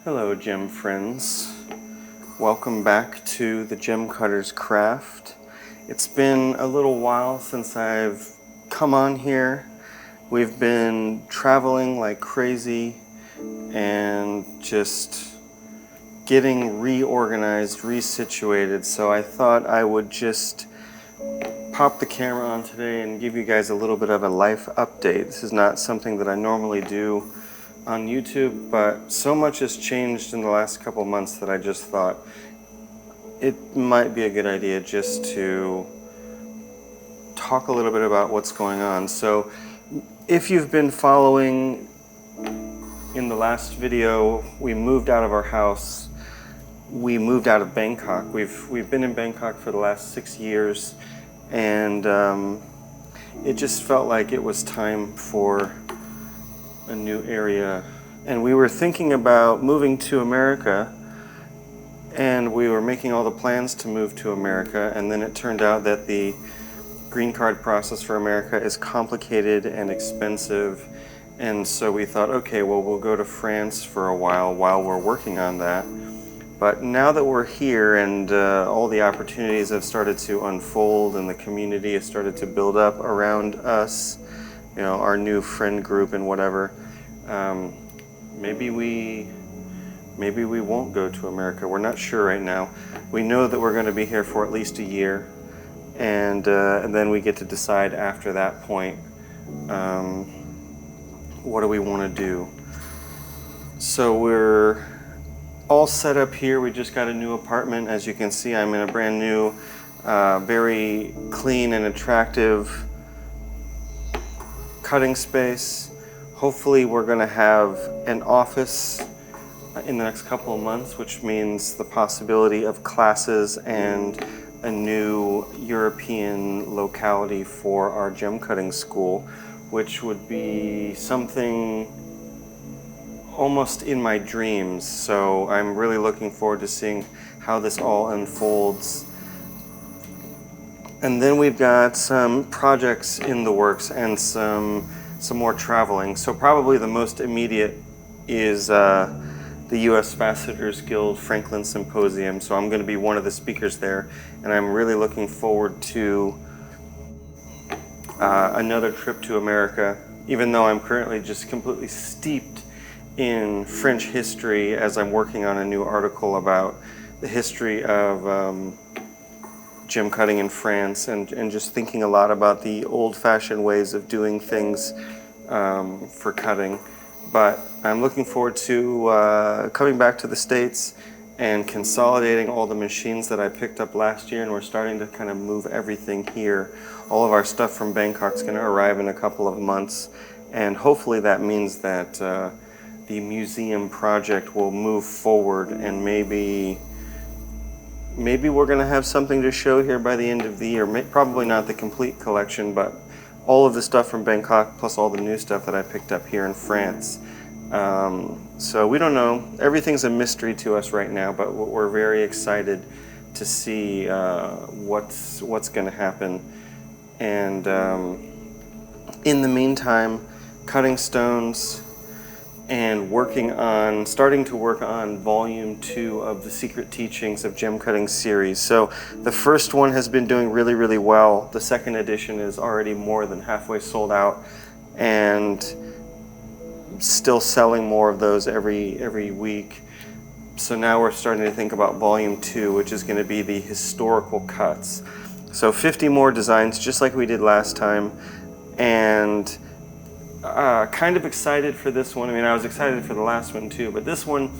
Hello, gem friends. Welcome back to the Gem Cutter's Craft. It's been a little while since I've come on here. We've been traveling like crazy and just getting reorganized, resituated. So I thought I would just pop the camera on today and give you guys a little bit of a life update. This is not something that I normally do on YouTube, but so much has changed in the last couple months that I just thought it might be a good idea just to talk a little bit about what's going on. So if you've been following, in the last video we moved out of our house. We moved out of Bangkok. We've been in Bangkok for the last 6 years, and it just felt like it was time for a new area. And we were thinking about moving to America, and we were making all the plans to move to America, and then it turned out that the green card process for America is complicated and expensive, and so we thought, okay, well, we'll go to France for a while we're working on that. But now that we're here and all the opportunities have started to unfold and the community has started to build up around us, you know, our new friend group and whatever, maybe we won't go to America. We're not sure right now. We know that we're going to be here for at least a year, and then we get to decide after that point, what do we want to do. So we're all set up here. We just got a new apartment. As you can see, I'm in a brand new, very clean and attractive cutting space. Hopefully we're going to have an office in the next couple of months, which means the possibility of classes and a new European locality for our gem cutting school, which would be something almost in my dreams. So I'm really looking forward to seeing how this all unfolds. And then we've got some projects in the works and some more traveling. So probably the most immediate is the U.S. Fasteners Guild Franklin Symposium. So I'm going to be one of the speakers there, and I'm really looking forward to another trip to America, even though I'm currently just completely steeped in French history as I'm working on a new article about the history of gem cutting in France, and just thinking a lot about the old-fashioned ways of doing things for cutting. But I'm looking forward to coming back to the States and consolidating all the machines that I picked up last year, and we're starting to kind of move everything here. All of our stuff from Bangkok is going to arrive in a couple of months, and hopefully that means that the museum project will move forward, and maybe we're going to have something to show here by the end of the year. Probably not the complete collection, but all of the stuff from Bangkok plus all the new stuff that I picked up here in France. So we don't know. Everything's a mystery to us right now, but we're very excited to see what's going to happen. And in the meantime, cutting stones and starting to work on volume 2 of the Secret Teachings of Gem Cutting series. So the first one has been doing really, really well. The second edition is already more than halfway sold out, and still selling more of those every week. So now we're starting to think about volume 2, which is going to be the historical cuts. So 50 more designs, just like we did last time, and kind of excited for this one. I mean, I was excited for the last one too, but this one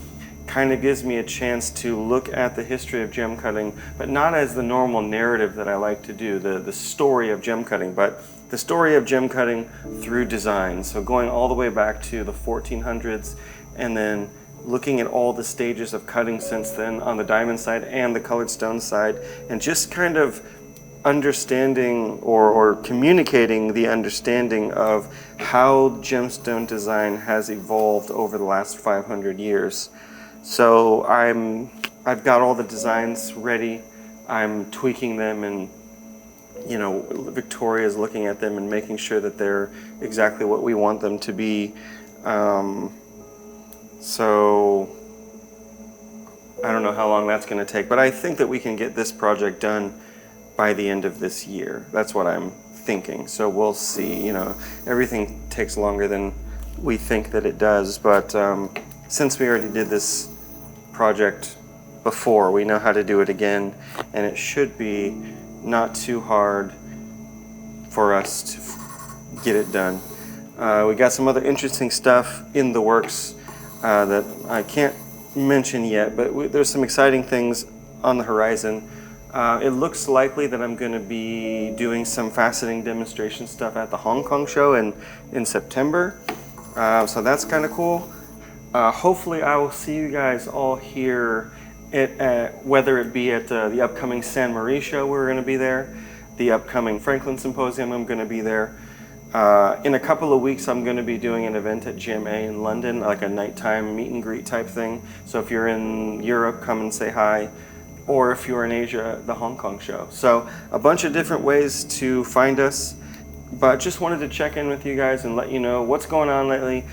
kind of gives me a chance to look at the history of gem cutting, but not as the normal narrative that I like to do, the story of gem cutting, but the story of gem cutting through design. So going all the way back to the 1400s, and then looking at all the stages of cutting since then on the diamond side and the colored stone side, and just kind of understanding or communicating the understanding of how gemstone design has evolved over the last 500 years. So I've got all the designs ready. I'm tweaking them, and Victoria's looking at them and making sure that they're exactly what we want them to be. So I don't know how long that's going to take, but I think that we can get this project done by the end of this year. That's what I'm thinking. So we'll see. You know, everything takes longer than we think that it does, but since we already did this project before, we know how to do it again, and it should be not too hard for us to get it done. We got some other interesting stuff in the works that I can't mention yet, but there's some exciting things on the horizon. It looks likely that I'm going to be doing some faceting demonstration stuff at the Hong Kong show in September, so that's kind of cool. Hopefully I will see you guys all here, whether it be at the upcoming San Marie show, we're going to be there, the upcoming Franklin Symposium, I'm going to be there. In a couple of weeks, I'm going to be doing an event at GMA in London, like a nighttime meet and greet type thing. So if you're in Europe, come and say hi. Or if you're in Asia, the Hong Kong show. So a bunch of different ways to find us. But just wanted to check in with you guys and let you know what's going on lately.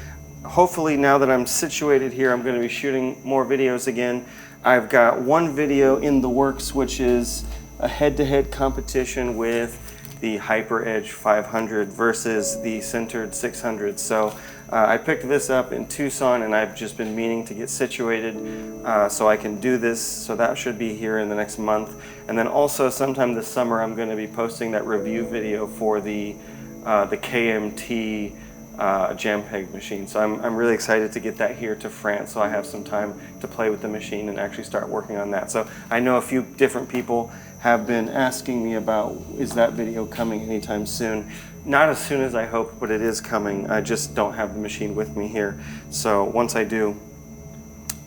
Hopefully now that I'm situated here, I'm going to be shooting more videos again. I've got one video in the works, which is a head-to-head competition with the HyperEdge 500 versus the Centered 600. So I picked this up in Tucson, and I've just been meaning to get situated so I can do this. So that should be here in the next month. And then also sometime this summer, I'm going to be posting that review video for the KMT JamPeg machine. So I'm really excited to get that here to France, so I have some time to play with the machine and actually start working on that. So I know a few different people have been asking me about, is that video coming anytime soon? Not as soon as I hope, but it is coming. I just don't have the machine with me here. So once I do,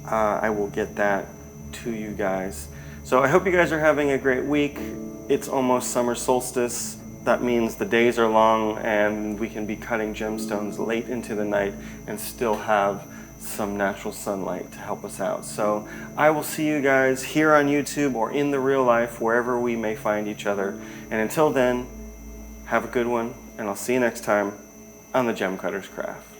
I will get that to you guys. So I hope you guys are having a great week. It's almost summer solstice. That means the days are long and we can be cutting gemstones late into the night and still have some natural sunlight to help us out. So I will see you guys here on YouTube or in the real life, wherever we may find each other. And until then, have a good one, and I'll see you next time on the Gem Cutter's Craft.